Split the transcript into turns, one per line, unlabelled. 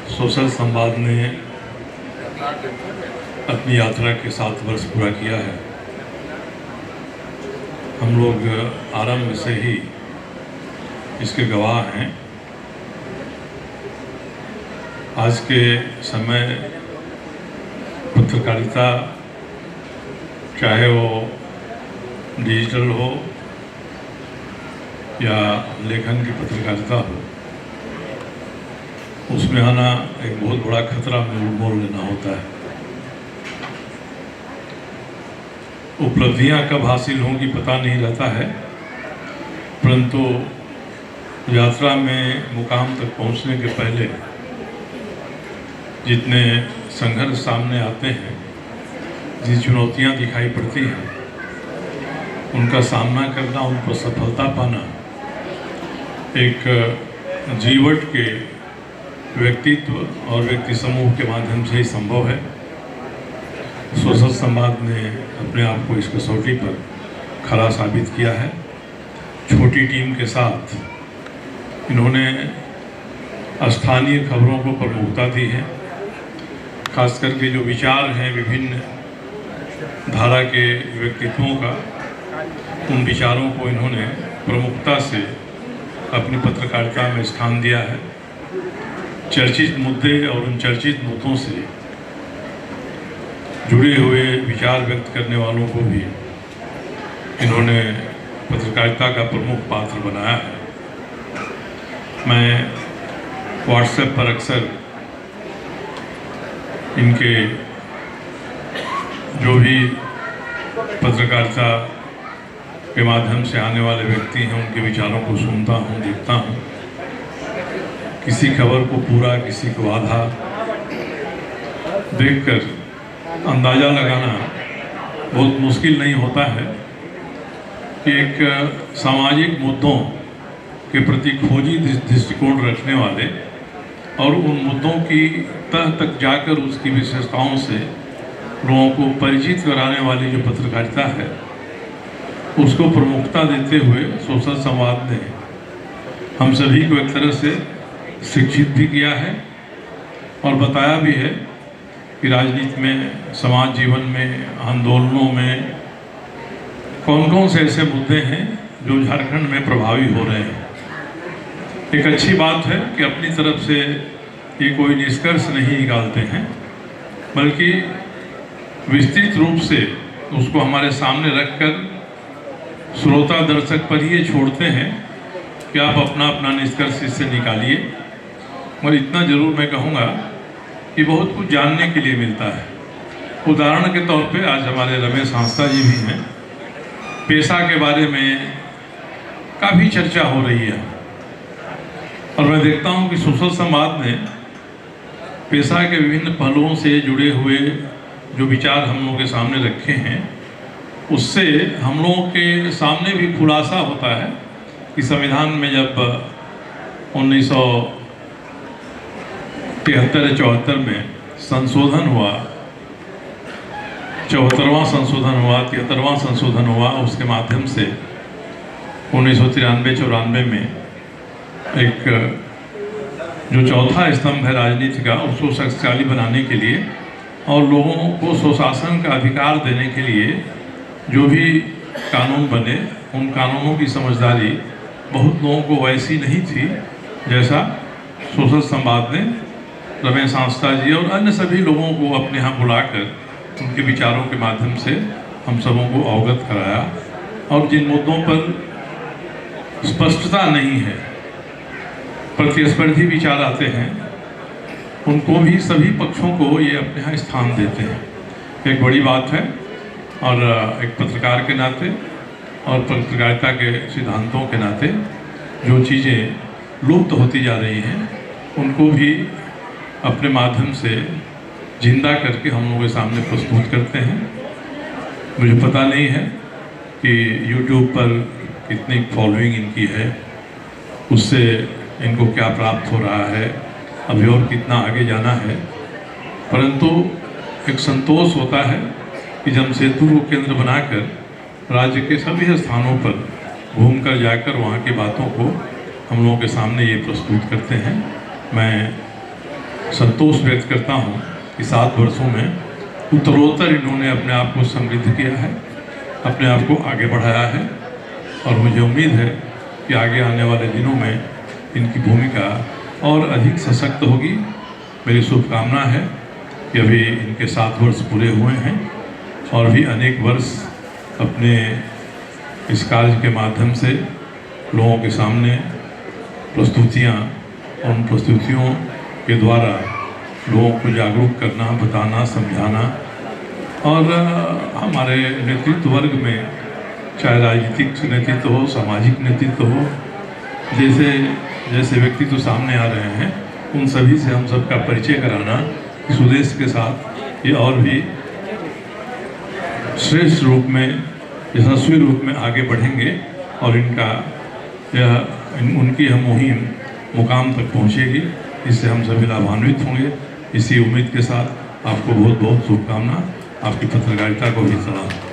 Social संवाद ने अपनी यात्रा के 7 वर्ष पूरा किया है। हम लोग आरंभ से ही इसके गवाह हैं। आज के समय पत्रकारिता, चाहे वो डिजिटल हो या लेखन की पत्रकारिता हो, उसमें आना एक बहुत बड़ा खतरा मोल लेना होता है। उपलब्धियां कब हासिल होंगी पता नहीं रहता है, परंतु यात्रा में मुकाम तक पहुंचने के पहले जितने संघर्ष सामने आते हैं, जिन चुनौतियां दिखाई पड़ती हैं, उनका सामना करना, उन पर सफलता पाना एक जीवट के व्यक्तित्व और व्यक्ति समूह के माध्यम से ही संभव है। सोशल संवाद ने अपने आप को इस कसौटी पर खरा साबित किया है। छोटी टीम के साथ इन्होंने स्थानीय खबरों को प्रमुखता दी है। खास करके जो विचार हैं विभिन्न धारा के व्यक्तित्वों का, उन विचारों को इन्होंने प्रमुखता से अपनी पत्रकारिता में स्थान दिया है। चर्चित मुद्दे और उन चर्चित मुद्दों से जुड़े हुए विचार व्यक्त करने वालों को भी इन्होंने पत्रकारिता का प्रमुख पात्र बनाया है। मैं व्हाट्सएप पर अक्सर इनके जो भी पत्रकारिता के माध्यम से आने वाले व्यक्ति हैं, उनके विचारों को सुनता हूँ, देखता हूँ। किसी खबर को पूरा, किसी को आधा देखकर अंदाज़ा लगाना बहुत मुश्किल नहीं होता है कि एक सामाजिक मुद्दों के प्रति खोजी दृष्टिकोण रखने वाले और उन मुद्दों की तह तक जाकर उसकी विशेषताओं से लोगों को परिचित कराने वाली जो पत्रकारिता है, उसको प्रमुखता देते हुए सोशल संवाद ने हम सभी को एक तरह से शिक्षित भी किया है और बताया भी है कि राजनीति में, समाज जीवन में, आंदोलनों में कौन कौन से ऐसे मुद्दे हैं जो झारखंड में प्रभावी हो रहे हैं। एक अच्छी बात है कि अपनी तरफ से ये कोई निष्कर्ष नहीं निकालते हैं, बल्कि विस्तृत रूप से उसको हमारे सामने रखकर श्रोता दर्शक पर ये छोड़ते हैं कि आप अपना अपना निष्कर्ष इससे निकालिए। और इतना जरूर मैं कहूँगा कि बहुत कुछ जानने के लिए मिलता है। उदाहरण के तौर पे आज हमारे रमेश हांसदा जी भी हैं। पेशा के बारे में काफ़ी चर्चा हो रही है और मैं देखता हूँ कि सोशल संवाद ने पेशा के विभिन्न पहलुओं से जुड़े हुए जो विचार हम लोगों के सामने रखे हैं, उससे हम लोगों के सामने भी खुलासा होता है कि संविधान में जब 1973-74 में संशोधन हुआ, 74वां संशोधन हुआ, 73वां संशोधन हुआ, उसके माध्यम से 1993-94 में एक जो चौथा स्तंभ है राजनीति का, उसको शक्तिशाली बनाने के लिए और लोगों को स्वशासन का अधिकार देने के लिए जो भी कानून बने, उन कानूनों की समझदारी बहुत लोगों को वैसी नहीं थी जैसा सोशल संवाद ने रमेश हांसदा जी और अन्य सभी लोगों को अपने यहाँ बुलाकर उनके विचारों के माध्यम से हम सबों को अवगत कराया। और जिन मुद्दों पर स्पष्टता नहीं है, प्रतिस्पर्धी विचार आते हैं, उनको भी सभी पक्षों को ये अपने यहाँ स्थान देते हैं। एक बड़ी बात है और एक पत्रकार के नाते और पत्रकारिता के सिद्धांतों के नाते जो चीज़ें लुप्त होती जा रही हैं, उनको भी अपने माध्यम से जिंदा करके हम लोगों के सामने प्रस्तुत करते हैं। मुझे पता नहीं है कि YouTube पर कितनी फॉलोइंग इनकी है, उससे इनको क्या प्राप्त हो रहा है, अभी और कितना आगे जाना है, परंतु एक संतोष होता है कि जमशेदपुर को केंद्र बनाकर राज्य के सभी स्थानों पर घूमकर जाकर वहाँ की बातों को हम लोगों के सामने ये प्रस्तुत करते हैं। मैं संतोष व्यक्त करता हूँ कि 7 वर्षों में उत्तरोत्तर इन्होंने अपने आप को समृद्ध किया है, अपने आप को आगे बढ़ाया है और मुझे उम्मीद है कि आगे आने वाले दिनों में इनकी भूमिका और अधिक सशक्त होगी। मेरी शुभकामना है कि अभी इनके 7 वर्ष पूरे हुए हैं और भी अनेक वर्ष अपने इस कार्य के माध्यम से लोगों के सामने प्रस्तुतियाँ और उन प्रस्तुतियों के द्वारा लोगों को जागरूक करना, बताना, समझाना और हमारे नेतृत्व वर्ग में चाहे राजनीतिक नेतृत्व हो, सामाजिक नेतृत्व हो, जैसे व्यक्तित्व सामने आ रहे हैं उन सभी से हम सबका परिचय कराना इस उद्देश्य के साथ ये और भी श्रेष्ठ रूप में, यशस्वी रूप में आगे बढ़ेंगे और उनकी यह मुहिम मुकाम तक पहुंचेगी। इससे हम सभी लाभान्वित होंगे। इसी उम्मीद के साथ आपको बहुत बहुत शुभकामना। आपकी पत्रकारिता को भी सलाम।